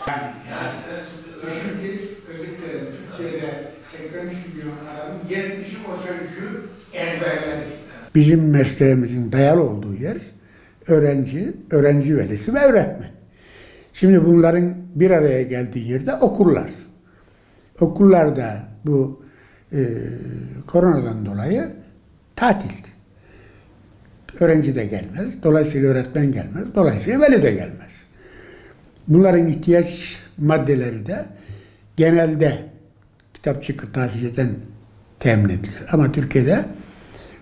Yani düşün ki özellikle Türkiye'de 83 milyon adamın 70'i o sözcüğü ezberledi. Bizim mesleğimizin dayalı olduğu yer öğrenci velisi ve öğretmen. Şimdi bunların bir araya geldiği yerde okullar. Okullarda bu koronadan dolayı tatil. Öğrenci de gelmez, dolayısıyla öğretmen gelmez, dolayısıyla veli de gelmez. Bunların ihtiyaç maddeleri de genelde kitapçı kırtasiyeden temin edilir. Ama Türkiye'de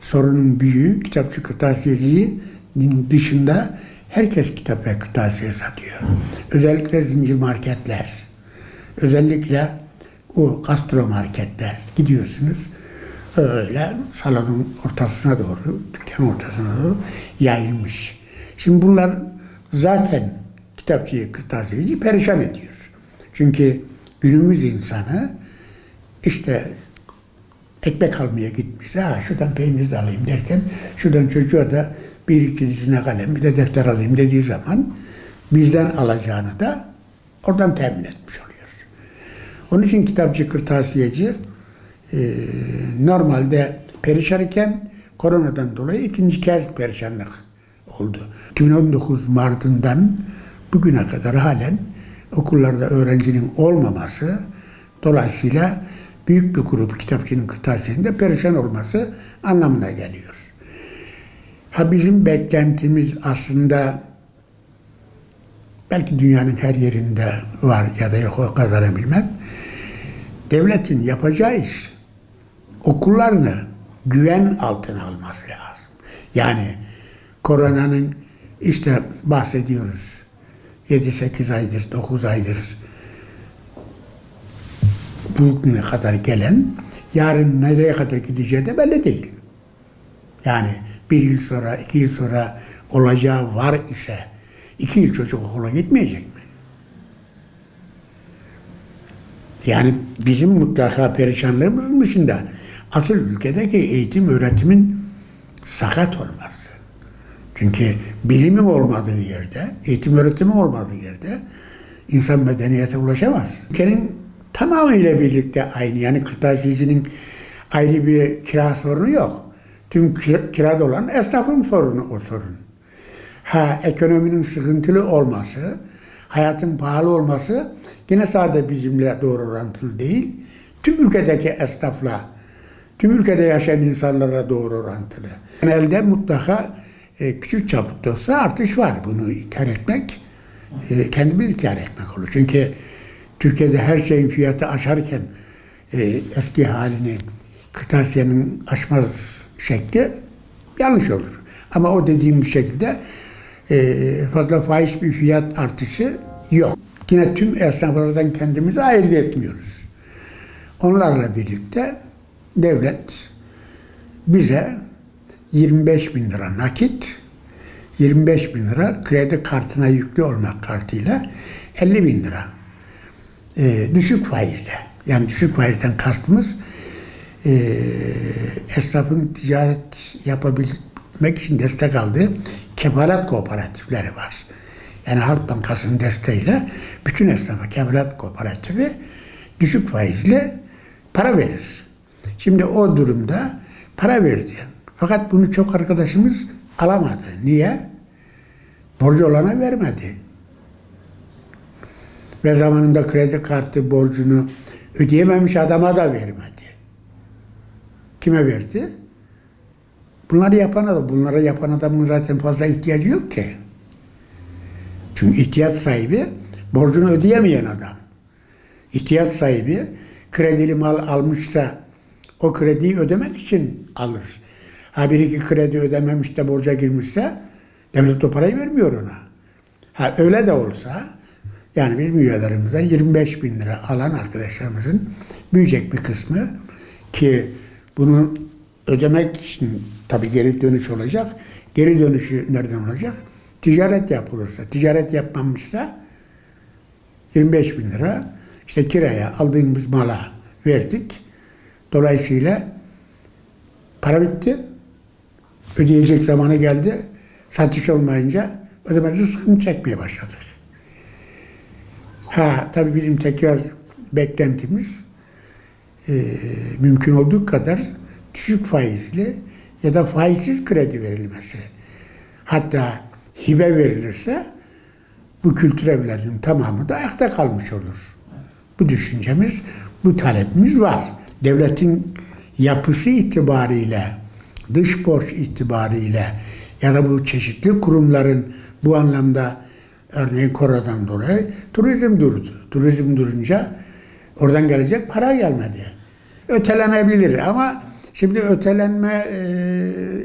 sorunun büyüğü kitapçı kırtasiyecinin dışında herkes kitap ve kırtasiye satıyor. Özellikle zincir marketler, özellikle o gastro marketler gidiyorsunuz. Öyle salonun ortasına doğru, dükkanın ortasına doğru yayılmış. Şimdi bunlar zaten kitapçıyı, kırtasiyeci perişan ediyor. Çünkü günümüz insanı işte ekmek almaya gitmişse, şuradan peynir de alayım derken, şuradan çocuğa da bir iki dizine kalem, bir de defter alayım dediği zaman bizden alacağını da oradan temin etmiş oluyor. Onun için kitapçı, kırtasiyeci normalde perişan iken koronadan dolayı ikinci kez perişanlık oldu. 2019 Mart'ından bugüne kadar halen okullarda öğrencinin olmaması, dolayısıyla büyük bir grup kitapçının kırtasiyesinde perişan olması anlamına geliyor. Bizim beklentimiz aslında belki dünyanın her yerinde var ya da yok, o kadarını bilmem. Devletin yapacağı iş okullarını güven altına alması lazım. Yani koronanın işte bahsediyoruz 7-8 aydır, 9 aydır bugüne kadar gelen, yarın nereye kadar gideceği de belli değil. Yani 1 yıl sonra, 2 yıl sonra olacağı var ise 2 yıl çocuk okula gitmeyecek mi? Yani bizim mutlaka perişanlığımızın dışında asıl ülkedeki eğitim, öğretimin sakat olması. Çünkü bilimin olmadığı yerde, eğitim öğretimin olmadığı yerde insan medeniyete ulaşamaz. Ülkenin tamamıyla birlikte aynı. Yani kırtasiyecinin ayrı bir kira sorunu yok. Tüm kirada olan esnafın sorunu o sorun. Ekonominin sıkıntılı olması, hayatın pahalı olması yine sadece bizimle doğru orantılı değil, tüm ülkedeki esnafla, tüm ülkede yaşayan insanlara doğru orantılı. Genelde mutlaka küçük çapta olsa artış var. Bunu inkar etmek, kendimiz inkar etmek olur. Çünkü Türkiye'de her şeyin fiyatı aşarken eski halini kırtasiyenin aşmaz şekli yanlış olur. Ama o dediğim şekilde fazla fahiş bir fiyat artışı yok. Yine tüm esnaflardan kendimizi ayırt etmiyoruz. Onlarla birlikte devlet bize 25 bin lira nakit, 25 bin lira kredi kartına yüklü olmak kartıyla 50 bin lira düşük faizle. Yani düşük faizden kastımız esnafın ticaret yapabilmek için destek aldığı kefalet kooperatifleri var. Yani Halk Bankası'nın desteğiyle bütün esnafa kefalet kooperatifi düşük faizle para verir. Şimdi o durumda para verdi. Fakat bunu çok arkadaşımız alamadı. Niye? Borcu olana vermedi. Ve zamanında kredi kartı borcunu ödeyememiş adama da vermedi. Kime verdi? Bunları yapan adam. Bunlara yapan adamın zaten fazla ihtiyacı yok ki. Çünkü ihtiyaç sahibi borcunu ödeyemeyen adam. İhtiyaç sahibi kredili mal almışsa o krediyi ödemek için alır. Bir iki kredi ödememiş de borca girmişse devlet o parayı vermiyor ona. Öyle de olsa yani bizim üyelerimizden 25 bin lira alan arkadaşlarımızın büyüyecek bir kısmı, ki bunu ödemek için tabii geri dönüş olacak. Geri dönüşü nereden olacak? Ticaret yapılırsa, ticaret yapmamışsa 25 bin lira işte kiraya aldığımız mala verdik. Dolayısıyla para bitti. Ödeyecek zamanı geldi. Satış olmayınca ödemesi sıkıntı çekmeye başladık. Ha tabii bizim tekrar beklentimiz mümkün olduğu kadar düşük faizli ya da faizsiz kredi verilmesi. Hatta hibe verilirse bu kültür evlerinin tamamı da ayakta kalmış olur. Bu düşüncemiz, bu talepimiz var. Devletin yapısı itibariyle, dış borç itibariyle ya da bu çeşitli kurumların bu anlamda örneğin koronadan dolayı turizm durdu. Turizm durunca oradan gelecek para gelmedi. Ötelenebilir ama şimdi ötelenme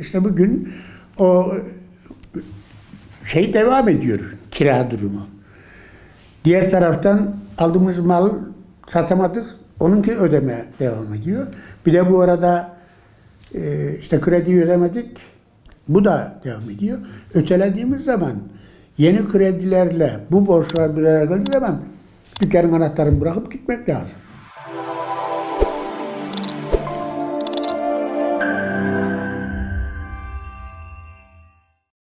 işte bugün o şey devam ediyor, kira durumu. Diğer taraftan aldığımız mal satamadık, onunki ödeme devam ediyor. Bir de bu arada işte krediyi ödemedik, bu da devam ediyor. Ötelediğimiz zaman yeni kredilerle bu borçlar bir araya geldiği zaman dükkanın anahtarını bırakıp gitmek lazım.